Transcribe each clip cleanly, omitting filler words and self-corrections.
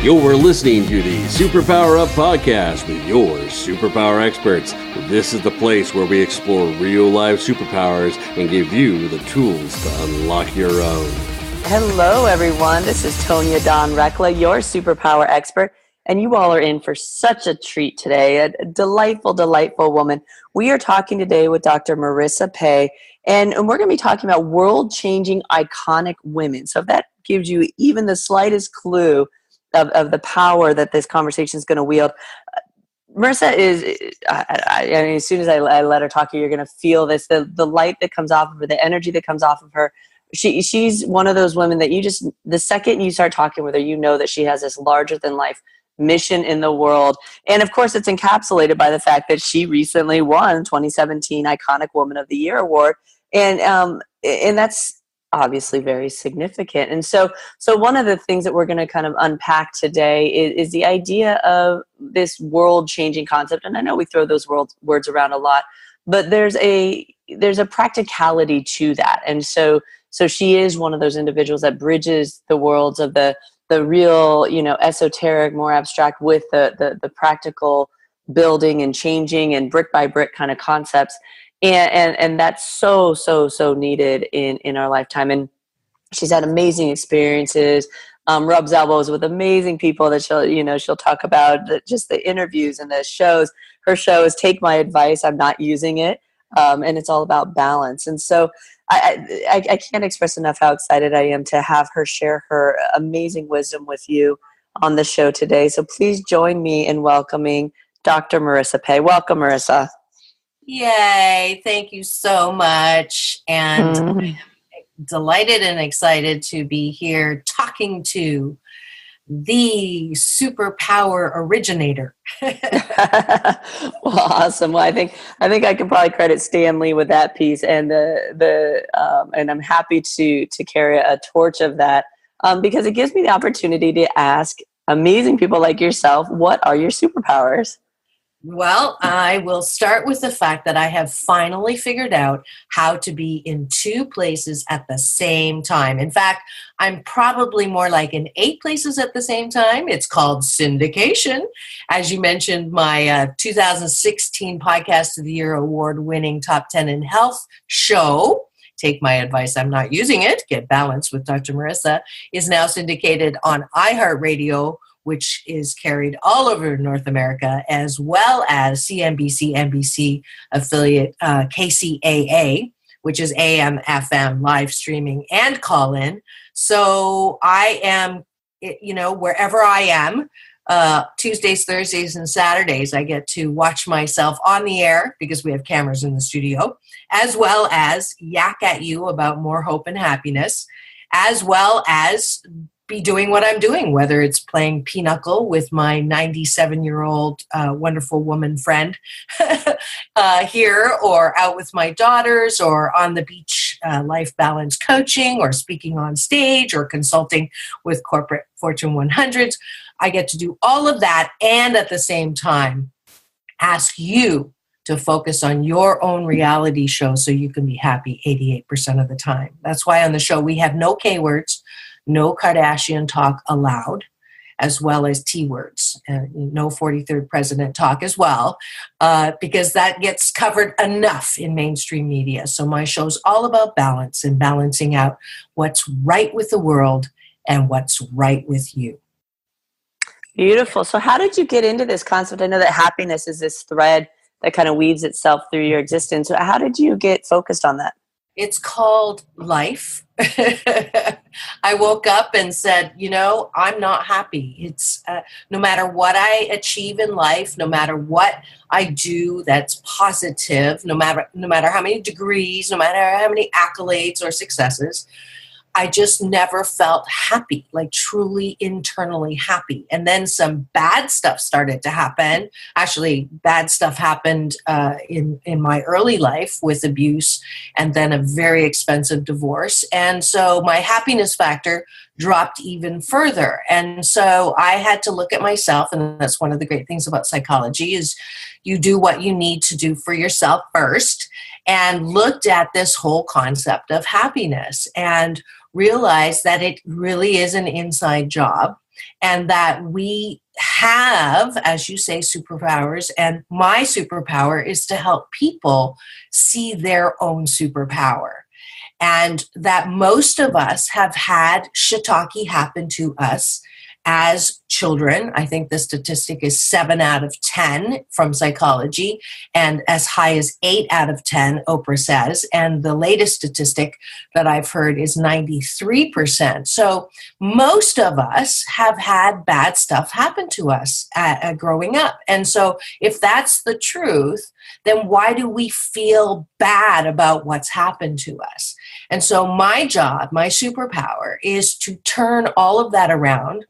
You're listening to the Superpower Up podcast with your superpower experts. This is the place where we explore real-life superpowers and give you the tools to unlock your own. Hello, everyone. This is Tonya Dawn Recla, your superpower expert, and you all are in for such a treat today. A delightful, delightful woman. We are talking today with Dr. Marissa Pay, and we're going to be talking about world-changing, iconic women. So if that gives you even the slightest clue of the power that this conversation is going to wield. Marissa is, I mean, as soon as I let her talk to you, you're going to feel this, the light that comes off of her, the energy that comes off of her. She's one of those women that you just, the second you start talking with her, you know that she has this larger than life mission in the world. And of course, it's encapsulated by the fact that she recently won 2017 Iconic Woman of the Year award. And that's obviously very significant. And so one of the things that we're going to kind of unpack today is the idea of this world-changing concept. And I know we throw those words around a lot, but there's a practicality to that. And so she is one of those individuals that bridges the worlds of the real, esoteric, more abstract with the practical building and changing and brick by brick kind of concepts. And that's so needed in our lifetime. And she's had amazing experiences, rubs elbows with amazing people that she'll talk about, just the interviews and the shows. Her show is Take My Advice, I'm Not Using It. And it's all about balance. And so I can't express enough how excited I am to have her share her amazing wisdom with you on the show today. So please join me in welcoming Dr. Marissa Pei. Welcome, Marissa. Yay. Thank you so much. And I'm delighted and excited to be here talking to the superpower originator. Well, awesome. Well, I think I can probably credit Stan Lee with that piece, and and I'm happy to carry a torch of that because it gives me the opportunity to ask amazing people like yourself, what are your superpowers? Well, I will start with the fact that I have finally figured out how to be in two places at the same time. In fact, I'm probably more like in 8 places at the same time. It's called syndication. As you mentioned, my 2016 Podcast of the Year award-winning Top 10 in Health show, Take My Advice, I'm Not Using It, Get Balanced with Dr. Marissa, is now syndicated on iHeartRadio, which is carried all over North America, as well as CNBC, NBC affiliate KCAA, which is AM, FM, live streaming, and call-in. So I am, wherever I am, Tuesdays, Thursdays, and Saturdays, I get to watch myself on the air because we have cameras in the studio, as well as yak at you about more hope and happiness, as well as be doing what I'm doing, whether it's playing pinochle with my 97-year-old wonderful woman friend here, or out with my daughters, or on the beach life balance coaching, or speaking on stage, or consulting with corporate Fortune 100s. I get to do all of that and at the same time ask you to focus on your own reality show so you can be happy 88% of the time. That's why on the show we have no K words, no Kardashian talk allowed, as well as T words, no 43rd president talk as well, because that gets covered enough in mainstream media. So my show's all about balance and balancing out what's right with the world and what's right with you. Beautiful. So how did you get into this concept? I know that happiness is this thread that kind of weaves itself through your existence. So how did you get focused on that? It's called life. I woke up and said, I'm not happy. It's no matter what I achieve in life, no matter what I do that's positive, no matter how many degrees, no matter how many accolades or successes, I just never felt happy, like truly internally happy. And then some bad stuff started to happen. Actually, bad stuff happened in my early life with abuse and then a very expensive divorce. And so my happiness factor dropped even further. And so I had to look at myself, and that's one of the great things about psychology is you do what you need to do for yourself first, and looked at this whole concept of happiness and realized that it really is an inside job. and that we have, as you say, superpowers. And my superpower is to help people see their own superpower. And that most of us have had shiitake happen to us as children. I think the statistic is 7 out of 10 from psychology, and as high as 8 out of 10, Oprah says. And the latest statistic that I've heard is 93%. So most of us have had bad stuff happen to us growing up. And so if that's the truth, then why do we feel bad about what's happened to us? And so my job, my superpower, is to turn all of that around.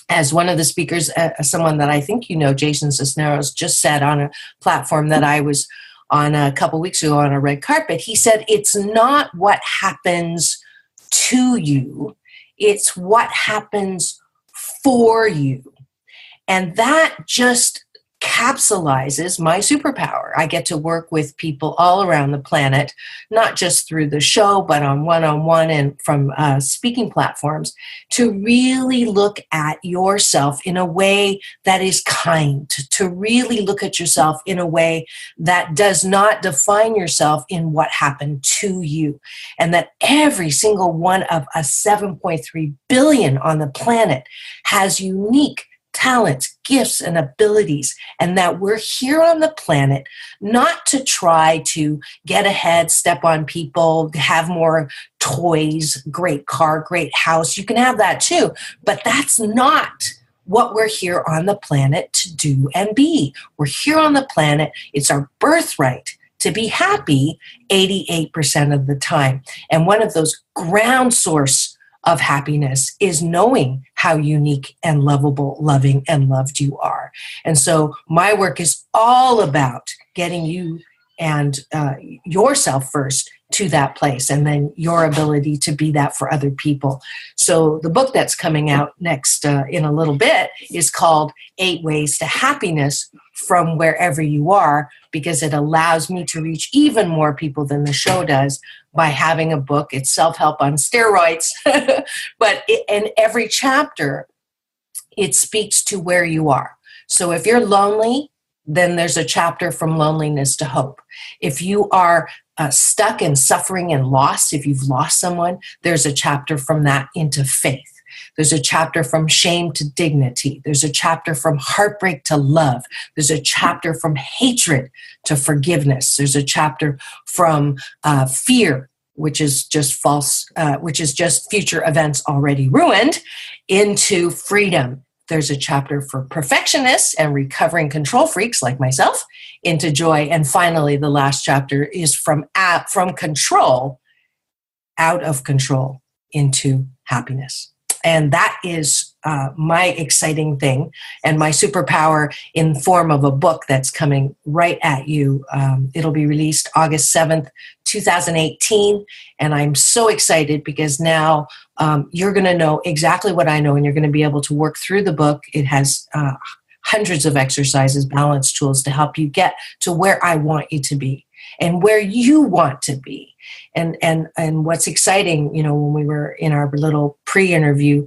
As one of the speakers, someone that I think you know, Jason Cisneros, just said on a platform that I was on a couple weeks ago on a red carpet, he said, it's not what happens to you, it's what happens for you. And that just capsulizes my superpower. I get to work with people all around the planet, not just through the show, but on one-on-one and from speaking platforms, to really look at yourself in a way that is kind, to really look at yourself in a way that does not define yourself in what happened to you. And that every single one of us 7.3 billion on the planet has unique talents, gifts, and abilities, and that we're here on the planet not to try to get ahead, step on people, have more toys, great car, great house. You can have that too, but that's not what we're here on the planet to do and be. We're here on the planet. It's our birthright to be happy 88% of the time. And one of those ground source of happiness is knowing how unique and lovable, loving, and loved you are. And so my work is all about getting you and yourself first to that place, and then your ability to be that for other people. So the book that's coming out next in a little bit is called 8 Ways to Happiness from Wherever You Are, because it allows me to reach even more people than the show does by having a book. It's self-help on steroids, but in every chapter, it speaks to where you are. So if you're lonely, then there's a chapter from loneliness to hope. If you are stuck in suffering and loss, if you've lost someone, there's a chapter from that into faith. There's a chapter from shame to dignity. There's a chapter from heartbreak to love. There's a chapter from hatred to forgiveness. There's a chapter from fear, which is just false, which is just future events already ruined, into freedom. There's a chapter for perfectionists and recovering control freaks like myself, into joy. And finally, the last chapter is from control, out of control, into happiness. And that is my exciting thing and my superpower in form of a book that's coming right at you. It'll be released August 7th, 2018. And I'm so excited because now you're going to know exactly what I know, and you're going to be able to work through the book. It has hundreds of exercises, balance tools to help you get to where I want you to be and where you want to be. And what's exciting, you know, when we were in our little pre-interview,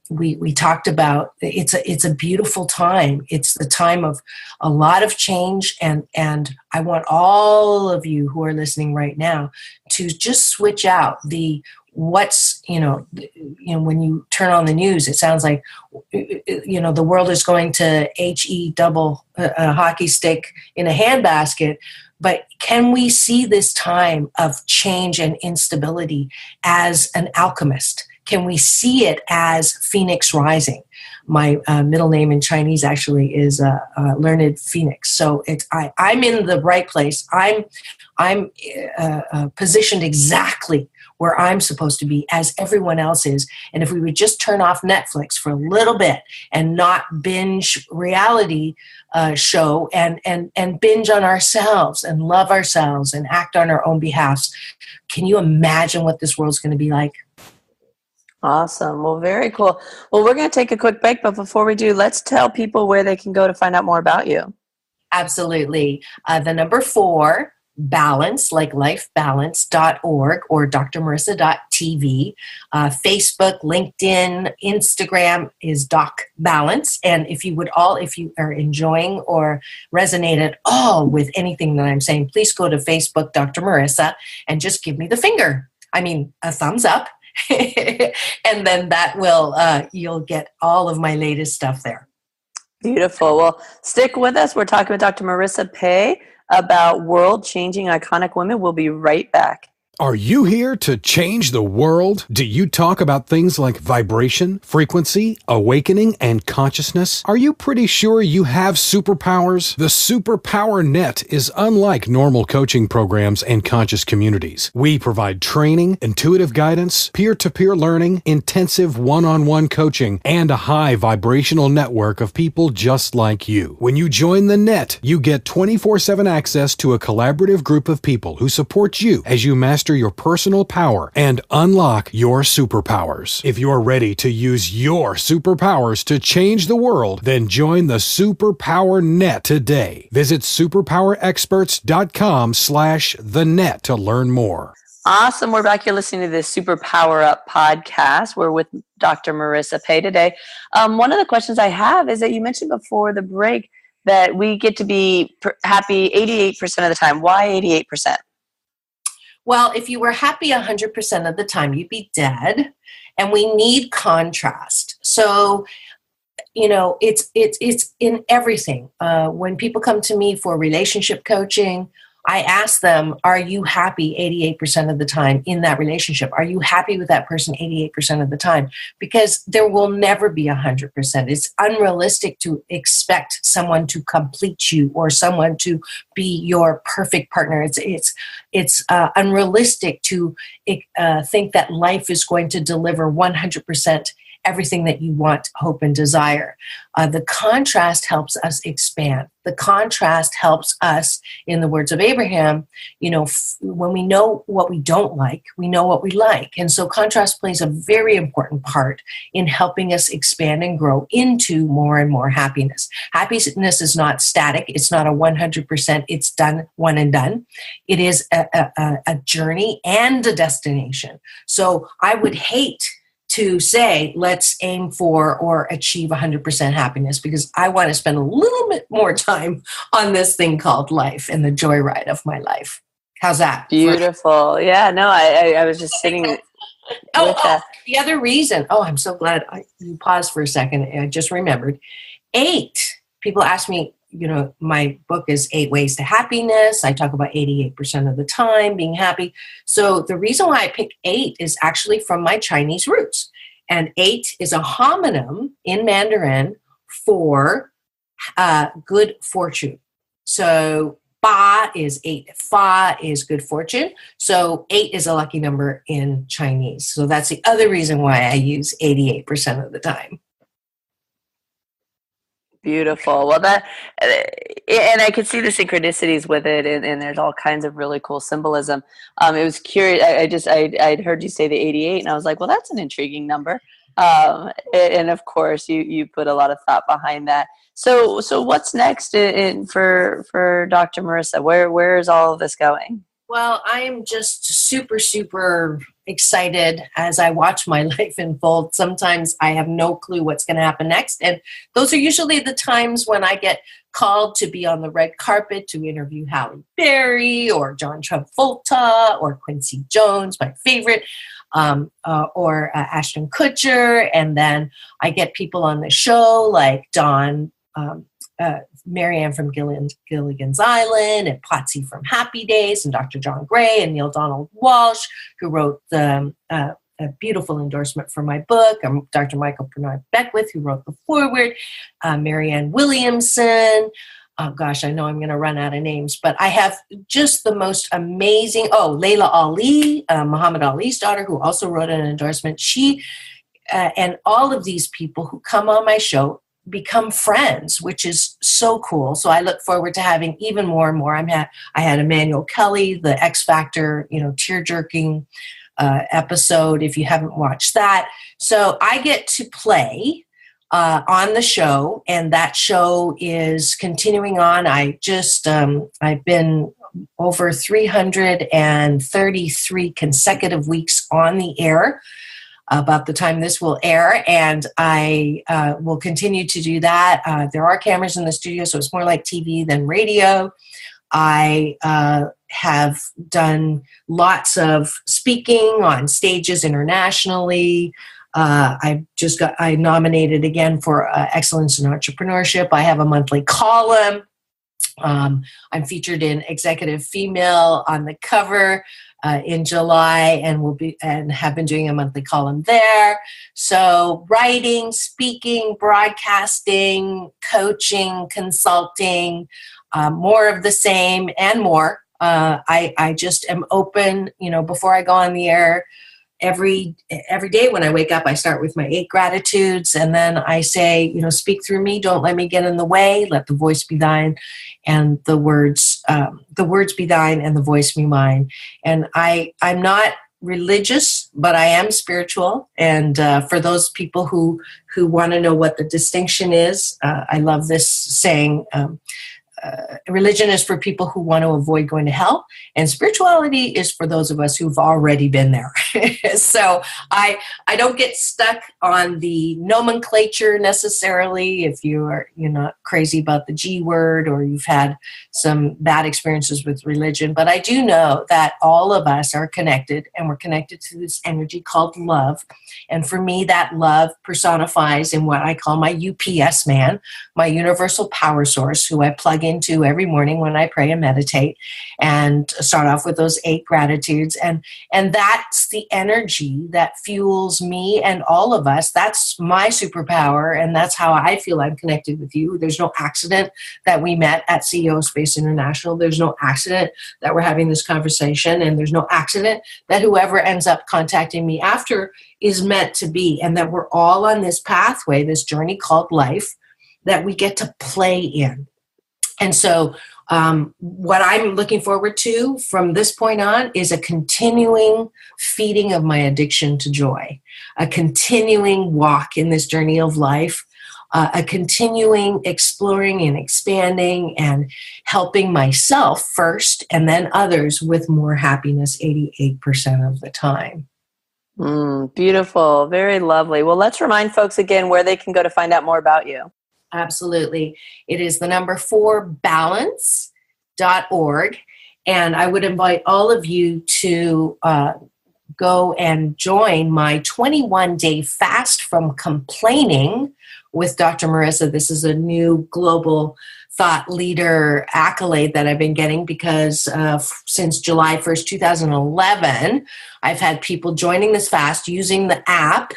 we talked about it's a beautiful time. It's the time of a lot of change, and I want all of you who are listening right now to just switch out the what's, when you turn on the news, it sounds like, the world is going to HE double a hockey stick in a handbasket. But can we see this time of change and instability as an alchemist? Can we see it as Phoenix rising? My middle name in Chinese actually is Learned Phoenix. So I'm in the right place. I'm positioned exactly where I'm supposed to be, as everyone else is. And if we would just turn off Netflix for a little bit and not binge reality show and binge on ourselves and love ourselves and act on our own behalfs, can you imagine what this world's going to be like? Awesome. Well, very cool. Well, we're going to take a quick break, but before we do, let's tell people where they can go to find out more about you. Absolutely. The number 4, balance, like lifebalance.org or drmarissa.tv. Facebook, LinkedIn, Instagram is Doc Balance. And if you are enjoying or resonate at all with anything that I'm saying, please go to Facebook, Dr. Marissa, and just give me the finger. I mean, a thumbs up. And then that will, you'll get all of my latest stuff there. Beautiful. Well, stick with us. We're talking with Dr. Marissa Pay about world-changing iconic women. We'll be right back. Are you here to change the world? Do you talk about things like vibration, frequency, awakening, and consciousness? Are you pretty sure you have superpowers? The Superpower Net is unlike normal coaching programs and conscious communities. We provide training, intuitive guidance, peer-to-peer learning, intensive one-on-one coaching, and a high vibrational network of people just like you. When you join the net, you get 24/7 access to a collaborative group of people who support you as you master your personal power and unlock your superpowers. If you're ready to use your superpowers to change the world, then join the Superpower Net today. Visit superpowerexperts.com/the-net to learn more. Awesome. We're back here listening to this Super Power Up podcast. We're with Dr. Marissa Pay today. One of the questions I have is that you mentioned before the break that we get to be happy 88% of the time. Why 88%? Well, if you were happy 100% of the time, you'd be dead. And we need contrast. So, it's in everything. When people come to me for relationship coaching, I ask them, are you happy 88% of the time in that relationship? Are you happy with that person 88% of the time? Because there will never be 100%. It's unrealistic to expect someone to complete you or someone to be your perfect partner. It's unrealistic to think that life is going to deliver 100% everything that you want, hope, and desire. The contrast helps us expand. The contrast helps us, in the words of Abraham, when we know what we don't like, we know what we like. And so contrast plays a very important part in helping us expand and grow into more and more happiness. Happiness is not static. It's not a 100%. It's done, one and done. It is a journey and a destination. So I would hate to say, let's aim for or achieve 100% happiness, because I want to spend a little bit more time on this thing called life and the joyride of my life. How's that? Beautiful. Yeah, no, I was just sitting with that. The other reason, I'm so glad you paused for a second. I just remembered. 8, people ask me, my book is 8 Ways to Happiness. I talk about 88% of the time being happy. So the reason why I picked 8 is actually from my Chinese roots. And 8 is a homonym in Mandarin for good fortune. So Ba is 8. Fa is good fortune. So 8 is a lucky number in Chinese. So that's the other reason why I use 88% of the time. Beautiful. Well, and I could see the synchronicities with it, and there's all kinds of really cool symbolism. It was curious. I'd heard you say the 88, and I was like, well, that's an intriguing number. And of course, you put a lot of thought behind that. So what's next for Dr. Marissa? Where is all of this going? Well, I am just super, super excited as I watch my life unfold. Sometimes I have no clue what's going to happen next. And those are usually the times when I get called to be on the red carpet to interview Halle Berry or John Travolta or Quincy Jones, my favorite, or Ashton Kutcher. And then I get people on the show like Marianne from Gilligan's Island and Patsy from Happy Days and Dr. John Gray and Neil Donald Walsh, who wrote a beautiful endorsement for my book. Dr. Michael Bernard Beckwith, who wrote the foreword, Marianne Williamson. Oh gosh, I know I'm going to run out of names, but I have just the most amazing, Layla Ali, Muhammad Ali's daughter, who also wrote an endorsement. She and all of these people who come on my show become friends, which is so cool. So I look forward to having even more and more. I had Emmanuel Kelly, the X Factor, tear-jerking episode, if you haven't watched that. So I get to play on the show, and that show is continuing on. I've been over 333 consecutive weeks on the air about the time this will air, and I will continue to do that. There are cameras in the studio, so it's more like TV than radio. I have done lots of speaking on stages internationally. I nominated again for Excellence in Entrepreneurship. I have a monthly column. I'm featured in Executive Female on the cover in July, and have been doing a monthly column there. So writing, speaking, broadcasting, coaching, consulting, more of the same and more. I just am open, before I go on the air. Every day when I wake up, I start with my 8 gratitudes, and then I say, speak through me. Don't let me get in the way. Let the voice be thine, and the words be thine, and the voice be mine. And I'm not religious, but I am spiritual. And for those people who want to know what the distinction is, I love this saying. Religion is for people who want to avoid going to hell, and spirituality is for those of us who've already been there. So I don't get stuck on the nomenclature necessarily. If you're not crazy about the G word, or you've had some bad experiences with religion, but I do know that all of us are connected, and we're connected to this energy called love. And for me, that love personifies in what I call my UPS man, my universal power source, who I plug into every morning when I pray and meditate, and start off with those 8 gratitudes. And that's the energy that fuels me and all of us. That's my superpower, and that's how I feel I'm connected with you. There's no accident that we met at CEO Space International. There's no accident that we're having this conversation, and there's no accident that whoever ends up contacting me after is meant to be, and that we're all on this pathway, this journey called life, that we get to play in. And so what I'm looking forward to from this point on is a continuing feeding of my addiction to joy, a continuing walk in this journey of life, a continuing exploring and expanding and helping myself first, and then others with more happiness 88% of the time. Beautiful. Very lovely. Well, let's remind folks again where they can go to find out more about you. Absolutely. It is the number 4balance.org. And I would invite all of you to go and join my 21-day fast from complaining with Dr. Marissa. This is a new global thought leader accolade that I've been getting because since July 1st, 2011, I've had people joining this fast using the app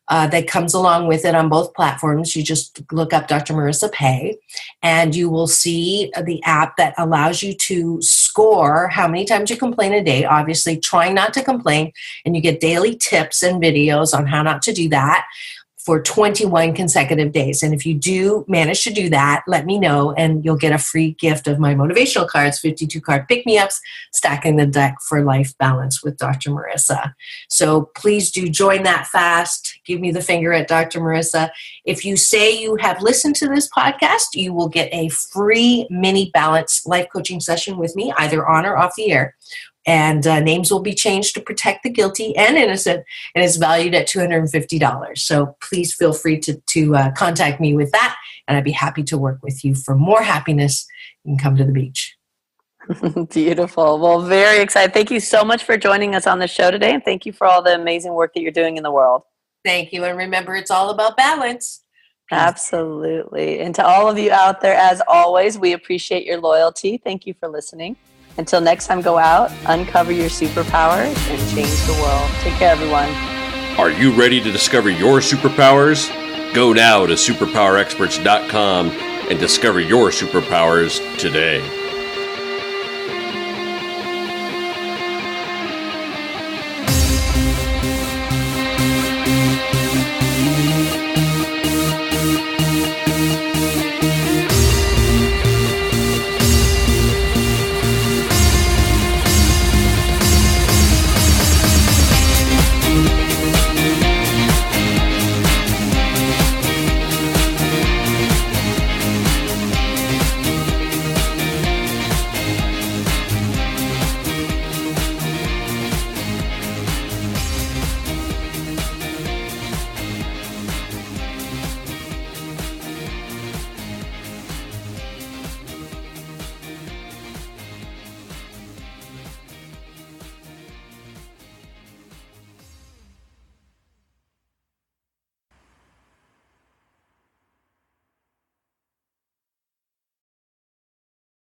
that comes along with it on both platforms. You just look up Dr. Marissa Pay, and you will see the app that allows you to score how many times you complain a day, obviously trying not to complain, and you get daily tips and videos on how not to do that for 21 consecutive days. And if you do manage to do that, let me know, and you'll get a free gift of my motivational cards, 52 card pick-me-ups, Stacking the Deck for Life Balance with Dr. Marissa. So please do join that fast. Give me the finger at Dr. Marissa. If you say you have listened to this podcast, you will get a free mini balance life coaching session with me, either on or off the air. And names will be changed to protect the guilty and innocent, and it's valued at $250. So please feel free to contact me with that, and I'd be happy to work with you for more happiness. You can come to the beach. Beautiful. Well, very excited. Thank you so much for joining us on the show today, and thank you for all the amazing work that you're doing in the world. Thank you, and remember, it's all about balance. Absolutely. And to all of you out there, as always, we appreciate your loyalty. Thank you for listening. Until next time, go out, uncover your superpowers, and change the world. Take care, everyone. Are you ready to discover your superpowers? Go now to superpowerexperts.com and discover your superpowers today.